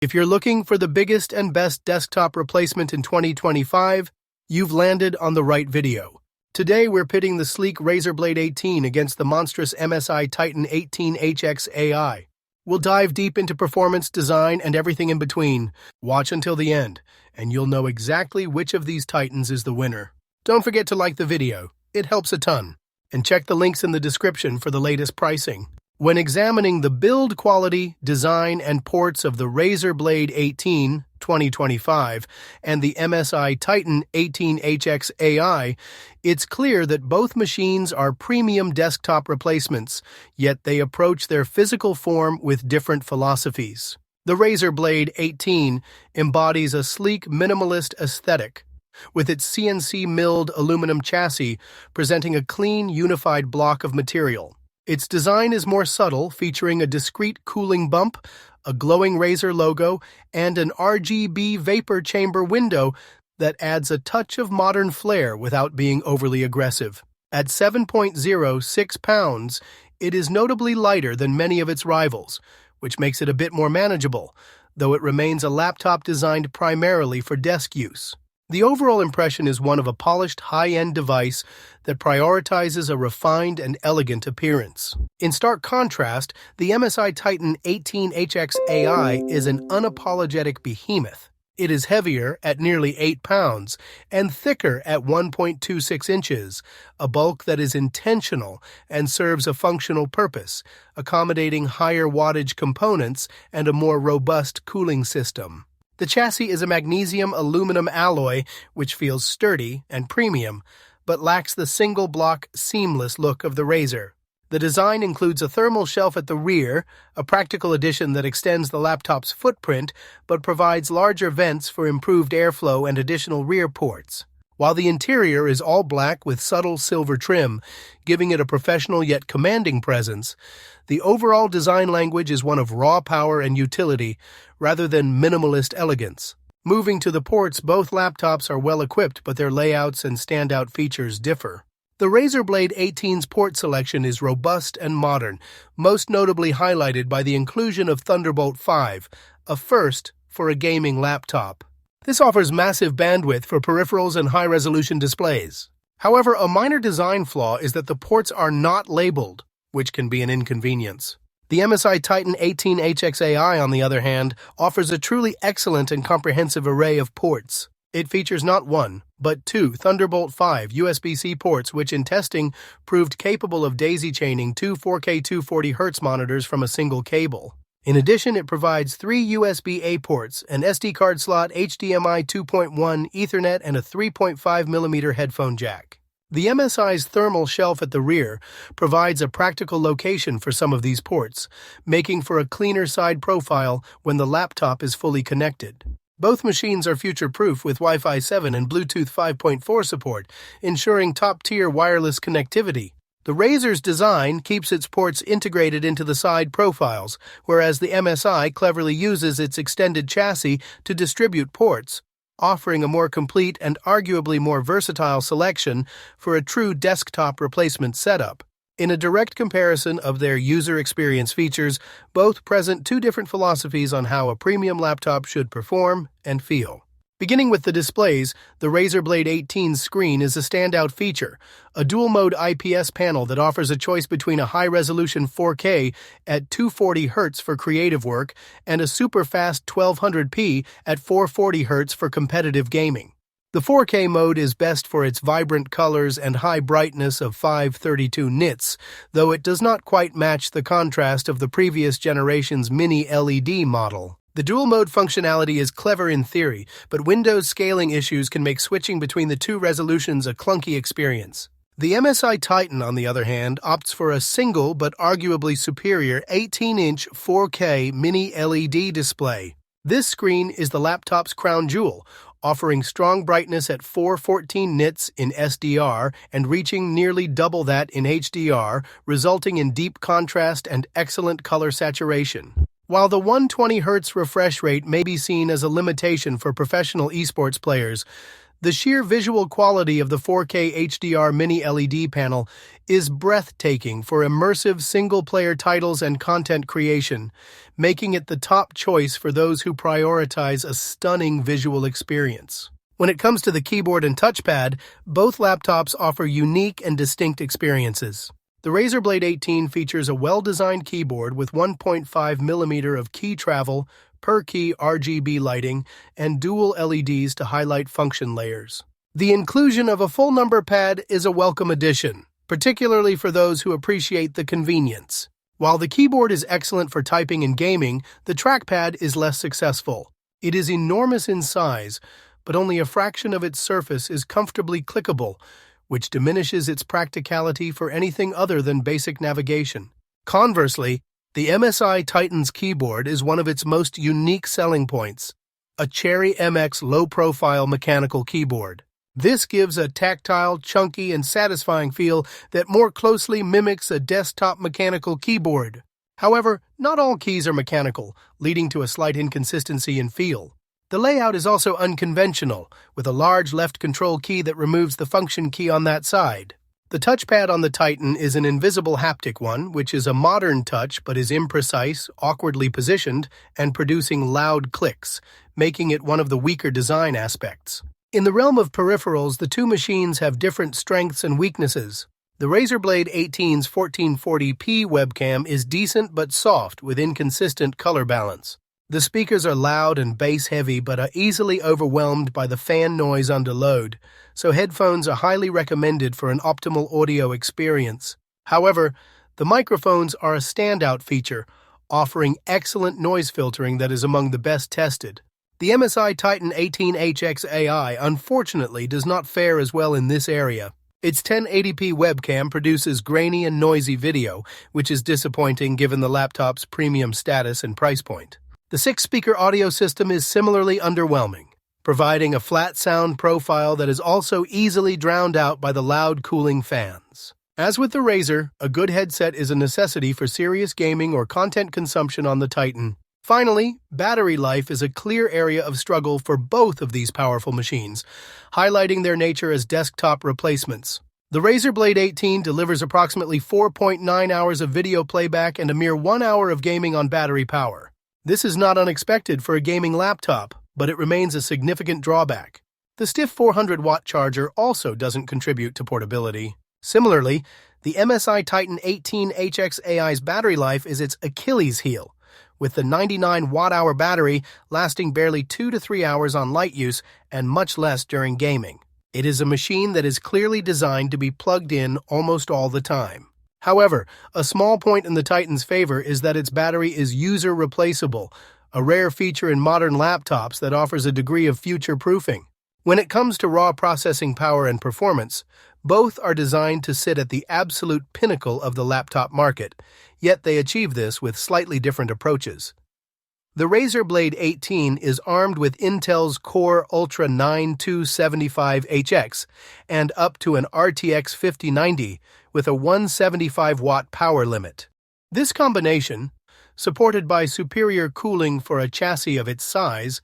If you're looking for the biggest and best desktop replacement in 2025, you've landed on the right video. Today we're pitting the sleek Razer Blade 18 against the monstrous MSI Titan 18HX AI. We'll dive deep into performance, design, and everything in between. Watch until the end, and you'll know exactly which of these Titans is the winner. Don't forget to like the video, it helps a ton. And check the links in the description for the latest pricing. When examining the build quality, design, and ports of the Razer Blade 18 2025 and the MSI Titan 18HX AI, it's clear that both machines are premium desktop replacements, yet they approach their physical form with different philosophies. The Razer Blade 18 embodies a sleek, minimalist aesthetic, with its CNC-milled aluminum chassis presenting a clean, unified block of material. Its design is more subtle, featuring a discreet cooling bump, a glowing Razer logo, and an RGB vapor chamber window that adds a touch of modern flair without being overly aggressive. At 7.06 pounds, it is notably lighter than many of its rivals, which makes it a bit more manageable, though it remains a laptop designed primarily for desk use. The overall impression is one of a polished, high-end device that prioritizes a refined and elegant appearance. In stark contrast, the MSI Titan 18HX AI is an unapologetic behemoth. It is heavier at nearly 8 pounds and thicker at 1.26 inches, a bulk that is intentional and serves a functional purpose, accommodating higher wattage components and a more robust cooling system. The chassis is a magnesium-aluminum alloy, which feels sturdy and premium, but lacks the single-block, seamless look of the Razer. The design includes a thermal shelf at the rear, a practical addition that extends the laptop's footprint but provides larger vents for improved airflow and additional rear ports. While the interior is all black with subtle silver trim, giving it a professional yet commanding presence, the overall design language is one of raw power and utility, rather than minimalist elegance. Moving to the ports, both laptops are well equipped, but their layouts and standout features differ. The Razer Blade 18's port selection is robust and modern, most notably highlighted by the inclusion of Thunderbolt 5, a first for a gaming laptop. This offers massive bandwidth for peripherals and high-resolution displays. However, a minor design flaw is that the ports are not labeled, which can be an inconvenience. The MSI Titan 18HX AI, on the other hand, offers a truly excellent and comprehensive array of ports. It features not one, but two Thunderbolt 5 USB-C ports, which in testing proved capable of daisy-chaining two 4K 240Hz monitors from a single cable. In addition, it provides three USB-A ports, an SD card slot, HDMI 2.1, Ethernet, and a 3.5mm headphone jack. The MSI's thermal shelf at the rear provides a practical location for some of these ports, making for a cleaner side profile when the laptop is fully connected. Both machines are future-proof with Wi-Fi 7 and Bluetooth 5.4 support, ensuring top-tier wireless connectivity. The Razer's design keeps its ports integrated into the side profiles, whereas the MSI cleverly uses its extended chassis to distribute ports, offering a more complete and arguably more versatile selection for a true desktop replacement setup. In a direct comparison of their user experience features, both present two different philosophies on how a premium laptop should perform and feel. Beginning with the displays, the Razer Blade 18's screen is a standout feature, a dual-mode IPS panel that offers a choice between a high-resolution 4K at 240Hz for creative work and a super-fast 1200p at 440Hz for competitive gaming. The 4K mode is best for its vibrant colors and high brightness of 532 nits, though it does not quite match the contrast of the previous generation's mini LED model. The dual-mode functionality is clever in theory, but Windows scaling issues can make switching between the two resolutions a clunky experience. The MSI Titan, on the other hand, opts for a single but arguably superior 18-inch 4K mini LED display. This screen is the laptop's crown jewel, offering strong brightness at 414 nits in SDR and reaching nearly double that in HDR, resulting in deep contrast and excellent color saturation. While the 120Hz refresh rate may be seen as a limitation for professional esports players, The sheer visual quality of the 4K HDR mini LED panel is breathtaking for immersive single-player titles and content creation, making it the top choice for those who prioritize a stunning visual experience. When it comes to the keyboard and touchpad, both laptops offer unique and distinct experiences. The Razer Blade 18 features a well-designed keyboard with 1.5mm of key travel, per-key RGB lighting, and dual LEDs to highlight function layers. The inclusion of a full number pad is a welcome addition, particularly for those who appreciate the convenience. While the keyboard is excellent for typing and gaming, the trackpad is less successful. It is enormous in size, but only a fraction of its surface is comfortably clickable, which diminishes its practicality for anything other than basic navigation. Conversely, the MSI Titan's keyboard is one of its most unique selling points, a Cherry MX low-profile mechanical keyboard. This gives a tactile, chunky, and satisfying feel that more closely mimics a desktop mechanical keyboard. However, not all keys are mechanical, leading to a slight inconsistency in feel. The layout is also unconventional, with a large left control key that removes the function key on that side. The touchpad on the Titan is an invisible haptic one, which is a modern touch but is imprecise, awkwardly positioned, and producing loud clicks, making it one of the weaker design aspects. In the realm of peripherals, the two machines have different strengths and weaknesses. The Razer Blade 18's 1440p webcam is decent but soft with inconsistent color balance. The speakers are loud and bass-heavy but are easily overwhelmed by the fan noise under load, so headphones are highly recommended for an optimal audio experience. However, the microphones are a standout feature, offering excellent noise filtering that is among the best tested. The MSI Titan 18HX AI unfortunately does not fare as well in this area. Its 1080p webcam produces grainy and noisy video, which is disappointing given the laptop's premium status and price point. The 6-speaker audio system is similarly underwhelming, providing a flat sound profile that is also easily drowned out by the loud cooling fans. As with the Razer, a good headset is a necessity for serious gaming or content consumption on the Titan. Finally, battery life is a clear area of struggle for both of these powerful machines, highlighting their nature as desktop replacements. The Razer Blade 18 delivers approximately 4.9 hours of video playback and a mere 1 hour of gaming on battery power. This is not unexpected for a gaming laptop, but it remains a significant drawback. The stiff 400-watt charger also doesn't contribute to portability. Similarly, the MSI Titan 18HX AI's battery life is its Achilles heel, with the 99-watt-hour battery lasting barely 2 to 3 hours on light use and much less during gaming. It is a machine that is clearly designed to be plugged in almost all the time. However, a small point in the Titan's favor is that its battery is user-replaceable, a rare feature in modern laptops that offers a degree of future-proofing. When it comes to raw processing power and performance, both are designed to sit at the absolute pinnacle of the laptop market, yet they achieve this with slightly different approaches. The Razer Blade 18 is armed with Intel's Core Ultra 9 275HX and up to an RTX 5090 with a 175-watt power limit. This combination, supported by superior cooling for a chassis of its size,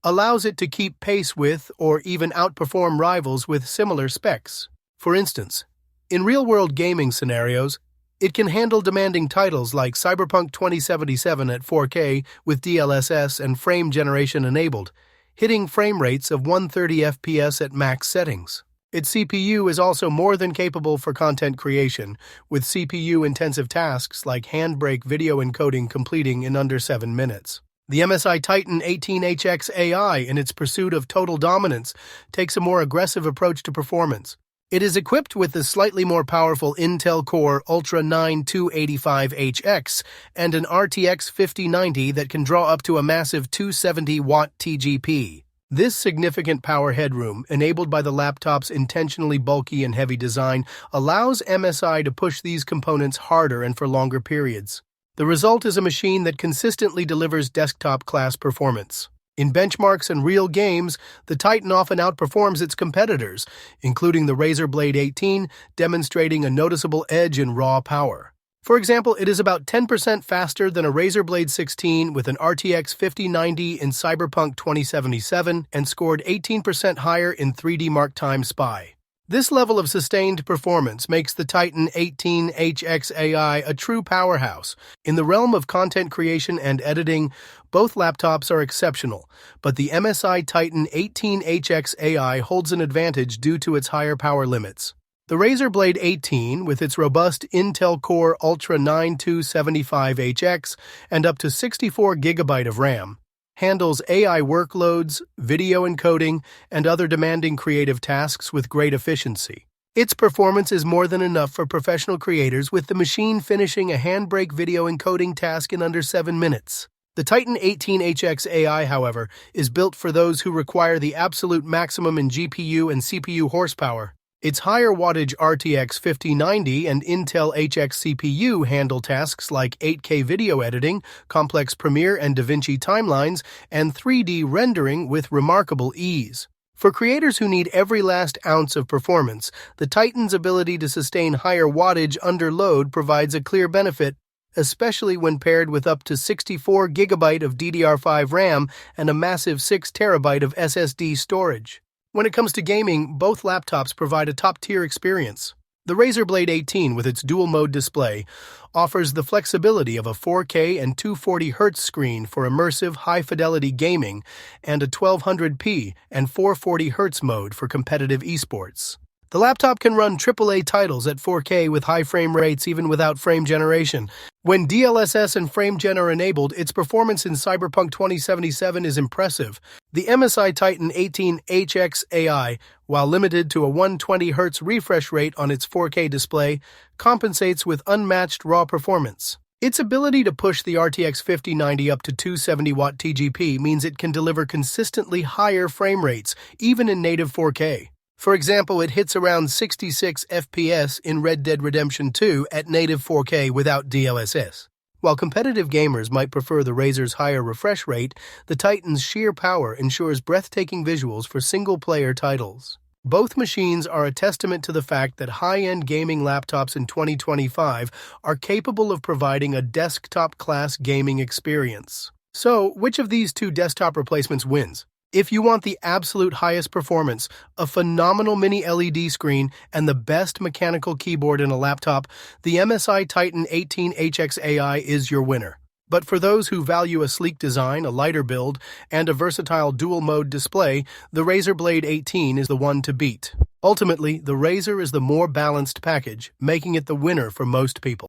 allows it to keep pace with or even outperform rivals with similar specs. For instance, in real-world gaming scenarios, it can handle demanding titles like Cyberpunk 2077 at 4K with DLSS and frame generation enabled, hitting frame rates of 130 FPS at max settings. Its CPU is also more than capable for content creation, with CPU-intensive tasks like handbrake video encoding completing in under 7 minutes. The MSI Titan 18HX AI, in its pursuit of total dominance, takes a more aggressive approach to performance. It is equipped with the slightly more powerful Intel Core Ultra 9 285HX and an RTX 5090 that can draw up to a massive 270-watt TGP. This significant power headroom, enabled by the laptop's intentionally bulky and heavy design, allows MSI to push these components harder and for longer periods. The result is a machine that consistently delivers desktop-class performance. In benchmarks and real games, the Titan often outperforms its competitors, including the Razer Blade 18, demonstrating a noticeable edge in raw power. For example, it is about 10% faster than a Razer Blade 16 with an RTX 5090 in Cyberpunk 2077 and scored 18% higher in 3D Mark Time Spy. This level of sustained performance makes the Titan 18HX AI a true powerhouse. In the realm of content creation and editing, both laptops are exceptional, but the MSI Titan 18HX AI holds an advantage due to its higher power limits. The Razer Blade 18, with its robust Intel Core Ultra 9275HX and up to 64GB of RAM, handles AI workloads, video encoding, and other demanding creative tasks with great efficiency. Its performance is more than enough for professional creators, with the machine finishing a handbrake video encoding task in under 7 minutes. The Titan 18HX AI, however, is built for those who require the absolute maximum in GPU and CPU horsepower. Its higher wattage RTX 5090 and Intel HX CPU handle tasks like 8K video editing, complex Premiere and DaVinci timelines, and 3D rendering with remarkable ease. For creators who need every last ounce of performance, the Titan's ability to sustain higher wattage under load provides a clear benefit, especially when paired with up to 64GB of DDR5 RAM and a massive 6TB of SSD storage. When it comes to gaming, both laptops provide a top-tier experience. The Razer Blade 18, with its dual-mode display, offers the flexibility of a 4K and 240Hz screen for immersive, high-fidelity gaming and a 1200p and 440Hz mode for competitive esports. The laptop can run AAA titles at 4K with high frame rates even without frame generation. When DLSS and FrameGen are enabled, its performance in Cyberpunk 2077 is impressive. The MSI Titan 18HX AI, while limited to a 120Hz refresh rate on its 4K display, compensates with unmatched raw performance. Its ability to push the RTX 5090 up to 270W TGP means it can deliver consistently higher frame rates, even in native 4K. For example, it hits around 66 FPS in Red Dead Redemption 2 at native 4K without DLSS. While competitive gamers might prefer the Razer's higher refresh rate, the Titan's sheer power ensures breathtaking visuals for single-player titles. Both machines are a testament to the fact that high-end gaming laptops in 2025 are capable of providing a desktop-class gaming experience. So, which of these two desktop replacements wins? If you want the absolute highest performance, a phenomenal mini LED screen, and the best mechanical keyboard in a laptop, the MSI Titan 18HX AI is your winner. But for those who value a sleek design, a lighter build, and a versatile dual-mode display, the Razer Blade 18 is the one to beat. Ultimately, the Razer is the more balanced package, making it the winner for most people.